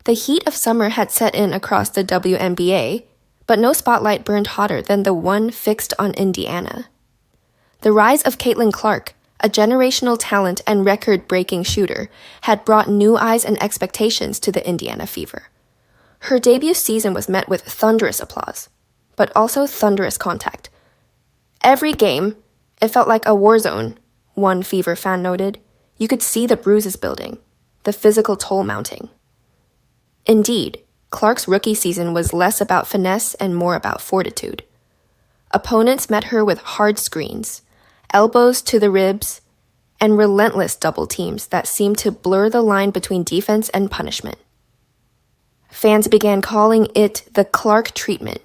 The heat of summer had set in across the WNBA, but no spotlight burned hotter than the one fixed on Indiana. The rise of Cailtin Clark, a generational talent and record-breaking shooter, had brought new eyes and expectations to the Indiana Fever. Her debut season was met with thunderous applause, but also thunderous contact. Every game, it felt like a war zone, one Fever fan noted. You could see the bruises building, the physical toll mounting. Indeed, Clark's rookie season was less about finesse and more about fortitude. Opponents met her with hard screens, elbows to the ribs, and relentless double teams that seemed to blur the line between defense and punishment. Fans began calling it the Clark treatment,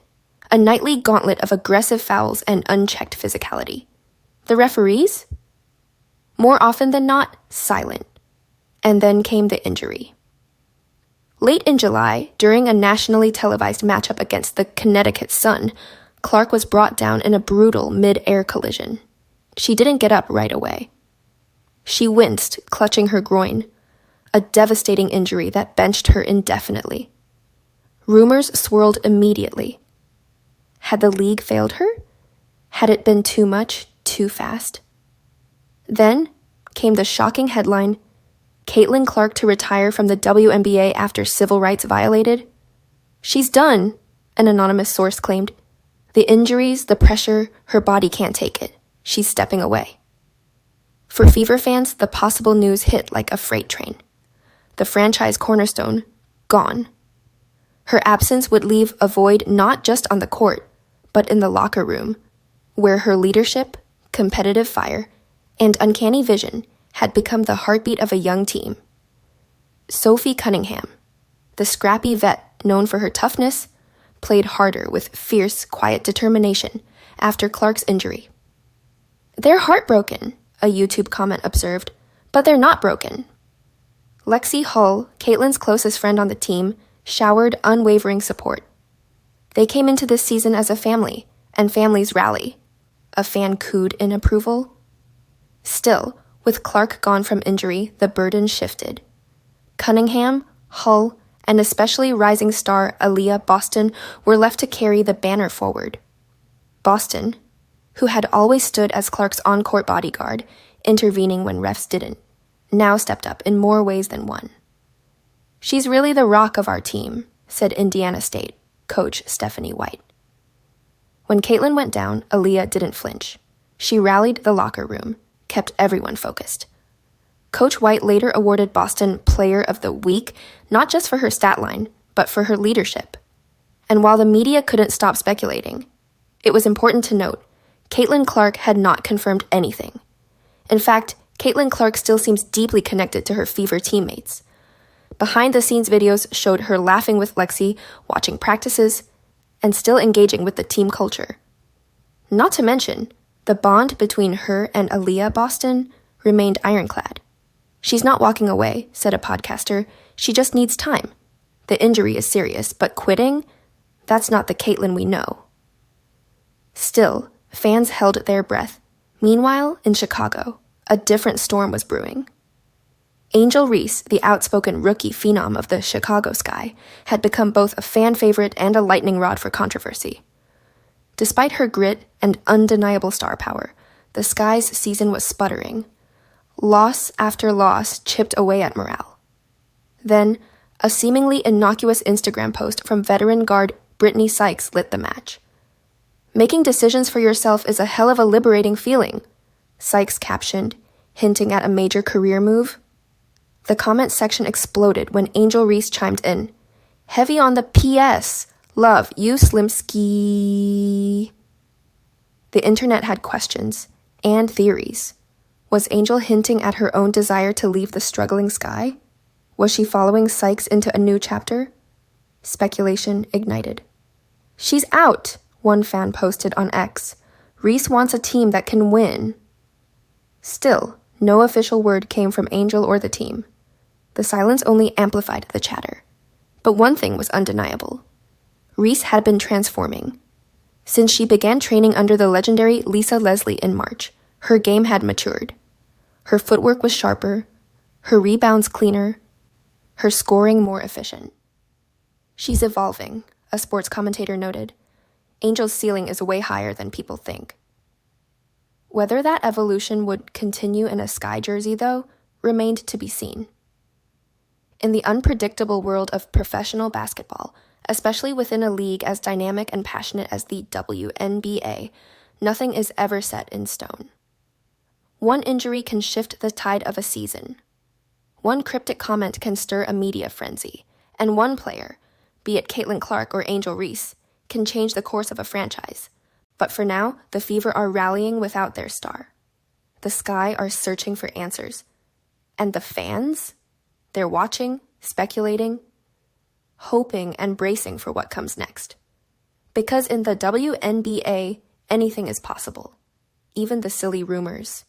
a nightly gauntlet of aggressive fouls and unchecked physicality. The referees? More often than not, silent. And then came the injury. Late in July, during a nationally televised matchup against the Connecticut Sun, Clark was brought down in a brutal mid-air collision. She didn't get up right away. She winced, clutching her groin, a devastating injury that benched her indefinitely. Rumors swirled immediately. Had the league failed her? Had it been too much, too fast? Then came the shocking headline, Cailtin Clark to retire from the WNBA after civil rights violated. She's done, an anonymous source claimed. The injuries, the pressure, her body can't take it. She's stepping away. For Fever fans, the possible news hit like a freight train. The franchise cornerstone, gone. Her absence would leave a void not just on the court, but in the locker room, where her leadership, competitive fire, and uncanny vision had become the heartbeat of a young team. Sophie Cunningham, the scrappy vet known for her toughness, played harder with fierce, quiet determination after Clark's injury. They're heartbroken, a YouTube comment observed, but they're not broken. Lexi Hull, Caitlin's closest friend on the team, showered unwavering support. They came into this season as a family, and families rally. A fan cooed in approval. Still, with Clark gone from injury, the burden shifted. Cunningham, Hull, and especially rising star Aliyah Boston were left to carry the banner forward. Boston, who had always stood as Clark's on-court bodyguard, intervening when refs didn't, now stepped up in more ways than one. She's really the rock of our team, said Indiana State coach Stephanie White. When Cailtin went down, Aliyah didn't flinch. She rallied the locker room, kept everyone focused. Coach White later awarded Boston Player of the Week, not just for her stat line, but for her leadership. And while the media couldn't stop speculating, it was important to note, Cailtin Clark had not confirmed anything. In fact, Cailtin Clark still seems deeply connected to her Fever teammates. Behind-the-scenes videos showed her laughing with Lexi, watching practices, and still engaging with the team culture. Not to mention, the bond between her and Aliyah Boston remained ironclad. She's not walking away, said a podcaster. She just needs time. The injury is serious, but quitting? That's not the Cailtin we know. Still, fans held their breath. Meanwhile, in Chicago, a different storm was brewing. Angel Reese, the outspoken rookie phenom of the Chicago Sky, had become both a fan favorite and a lightning rod for controversy. Despite her grit and undeniable star power, the Sky's season was sputtering. Loss after loss chipped away at morale. Then, a seemingly innocuous Instagram post from veteran guard Brittany Sykes lit the match. Making decisions for yourself is a hell of a liberating feeling, Sykes captioned, hinting at a major career move. The comment section exploded when Angel Reese chimed in. Heavy on the PS. Love, you Slimski. The internet had questions and theories. Was Angel hinting at her own desire to leave the struggling Sky? Was she following Sykes into a new chapter? Speculation ignited. She's out, one fan posted on X. Reese wants a team that can win. Still, no official word came from Angel or the team. The silence only amplified the chatter. But one thing was undeniable. Reese had been transforming. Since she began training under the legendary Lisa Leslie in March, her game had matured. Her footwork was sharper, her rebounds cleaner, her scoring more efficient. She's evolving, a sports commentator noted. Angel's ceiling is way higher than people think. Whether that evolution would continue in a Sky jersey, though, remained to be seen. In the unpredictable world of professional basketball, especially within a league as dynamic and passionate as the WNBA, nothing is ever set in stone. One injury can shift the tide of a season. One cryptic comment can stir a media frenzy, and one player, be it Cailtin Clark or Angel Reese, can change the course of a franchise. But for now, the Fever are rallying without their star. The Sky are searching for answers. And the fans? They're watching, speculating, hoping and bracing for what comes next. Because in the WNBA, anything is possible, even the silly rumors.